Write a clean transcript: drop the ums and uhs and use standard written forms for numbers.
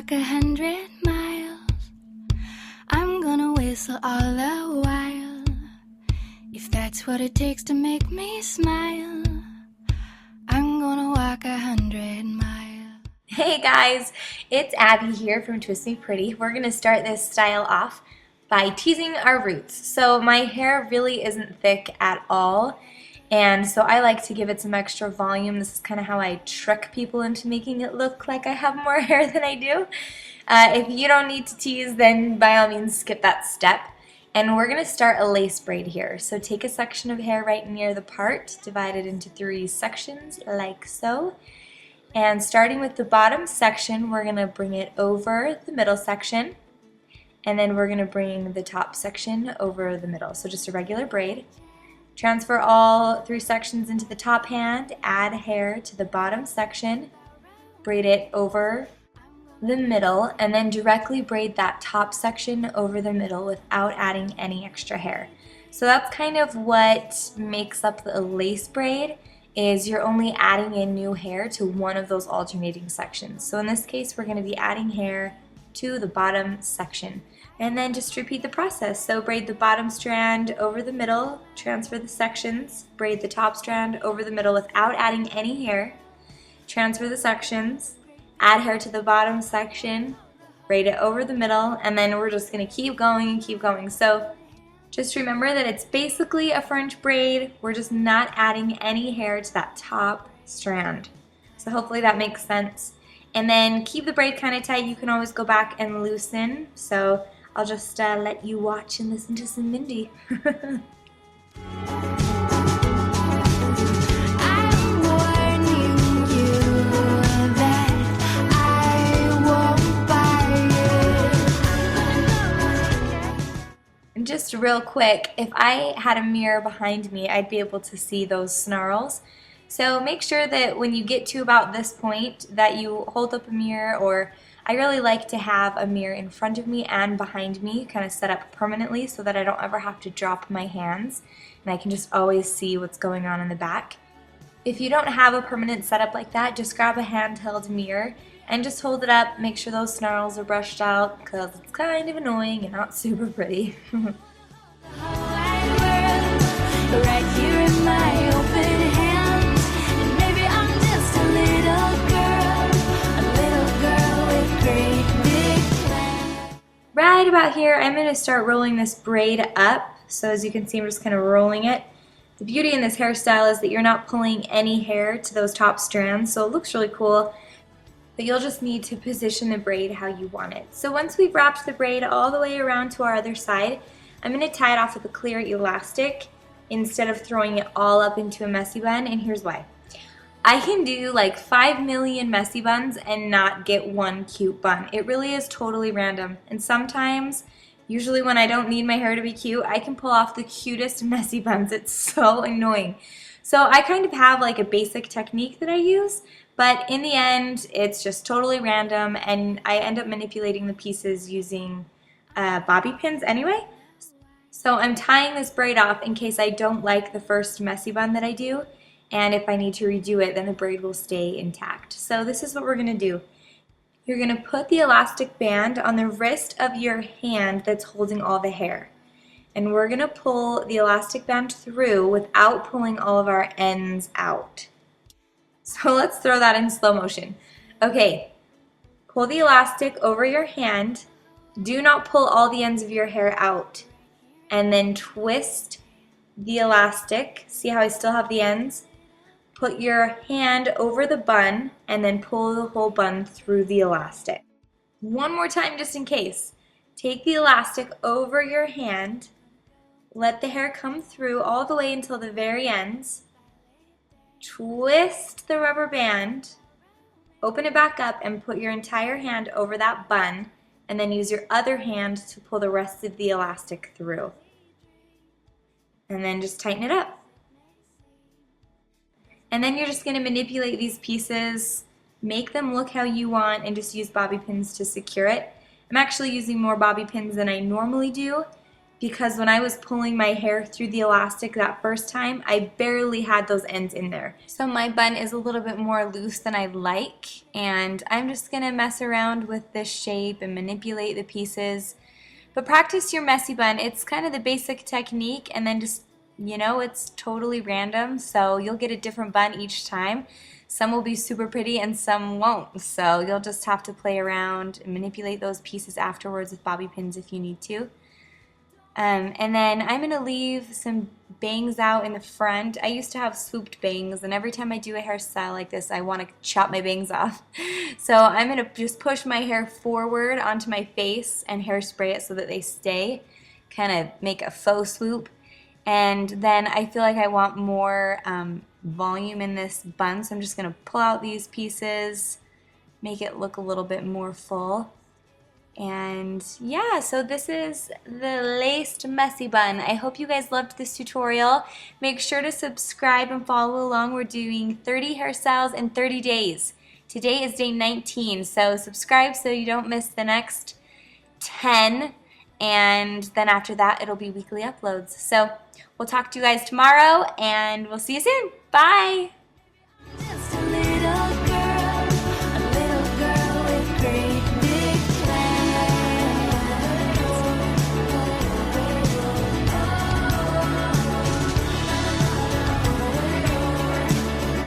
walk 100 miles. I'm gonna whistle all the while. If that's what it takes to make me smile, I'm gonna walk 100 miles. Hey guys, it's Abby here from Twist Me Pretty. We're gonna start this style off by teasing our roots. So my hair really isn't thick at all, and so I like to give it some extra volume. This is kind of how I trick people into making it look like I have more hair than I do. If you don't need to tease, then by all means skip that step. And we're going to start a lace braid here. So take a section of hair right near the part, divide it into 3 sections like so. And starting with the bottom section, we're going to bring it over the middle section. And then we're going to bring the top section over the middle. So just a regular braid. Transfer all 3 sections into the top hand, add hair to the bottom section, braid it over the middle, and then directly braid that top section over the middle without adding any extra hair. So that's kind of what makes up the lace braid, is you're only adding in new hair to one of those alternating sections. So in this case, we're going to be adding hair to the bottom section. And then just repeat the process. So braid the bottom strand over the middle, transfer the sections, braid the top strand over the middle without adding any hair, transfer the sections, add hair to the bottom section, braid it over the middle, and then we're just going to keep going and keep going. So just remember that it's basically a French braid. We're just not adding any hair to that top strand. So hopefully that makes sense. And then keep the braid kind of tight. You can always go back and loosen. So I'll just let you watch and listen to some Mindy. And just real quick, if I had a mirror behind me, I'd be able to see those snarls. So make sure that when you get to about this point that you hold up a mirror, or I really like to have a mirror in front of me and behind me kind of set up permanently so that I don't ever have to drop my hands and I can just always see what's going on in the back. If you don't have a permanent setup like that, just grab a handheld mirror and just hold it up, make sure those snarls are brushed out because it's kind of annoying and not super pretty. Right here in my open hands, and maybe I'm just a little girl with great big plans. Right about here, I'm going to start rolling this braid up. So as you can see, I'm just kind of rolling it. The beauty in this hairstyle is that you're not pulling any hair to those top strands, so it looks really cool. But you'll just need to position the braid how you want it. So once we've wrapped the braid all the way around to our other side, I'm going to tie it off with a clear elastic instead of throwing it all up into a messy bun, and here's why. I can do like 5 million messy buns and not get one cute bun. It really is totally random, and sometimes, usually when I don't need my hair to be cute, I can pull off the cutest messy buns. It's so annoying. So I kind of have like a basic technique that I use, but in the end, it's just totally random, and I end up manipulating the pieces using bobby pins anyway. So I'm tying this braid off in case I don't like the first messy bun that I do, and if I need to redo it, then the braid will stay intact. So this is what we're going to do. You're going to put the elastic band on the wrist of your hand that's holding all the hair. And we're going to pull the elastic band through without pulling all of our ends out. So let's throw that in slow motion. Okay, pull the elastic over your hand. Do not pull all the ends of your hair out. And then twist the elastic. See how I still have the ends? Put your hand over the bun and then pull the whole bun through the elastic. One more time just in case. Take the elastic over your hand. Let the hair come through all the way until the very ends. Twist the rubber band. Open it back up and put your entire hand over that bun, and then use your other hand to pull the rest of the elastic through. And then just tighten it up. And then you're just going to manipulate these pieces, make them look how you want, and just use bobby pins to secure it. I'm actually using more bobby pins than I normally do because when I was pulling my hair through the elastic that first time, I barely had those ends in there. So my bun is a little bit more loose than I like, and I'm just gonna mess around with this shape and manipulate the pieces. But practice your messy bun. It's kind of the basic technique, and then just, you know, it's totally random, so you'll get a different bun each time. Some will be super pretty and some won't, so you'll just have to play around and manipulate those pieces afterwards with bobby pins if you need to. And then I'm going to leave some bangs out in the front. I used to have swooped bangs, and every time I do a hairstyle like this, I want to chop my bangs off. So I'm going to just push my hair forward onto my face and hairspray it so that they stay, kind of make a faux swoop. And then I feel like I want more volume in this bun, so I'm just going to pull out these pieces, make it look a little bit more full. And yeah, so this is the laced messy bun. I hope you guys loved this tutorial. Make sure to subscribe and follow along. We're doing 30 hairstyles in 30 days. Today is day 19, so subscribe so you don't miss the next 10. And then after that, it'll be weekly uploads. So we'll talk to you guys tomorrow, and we'll see you soon. Bye!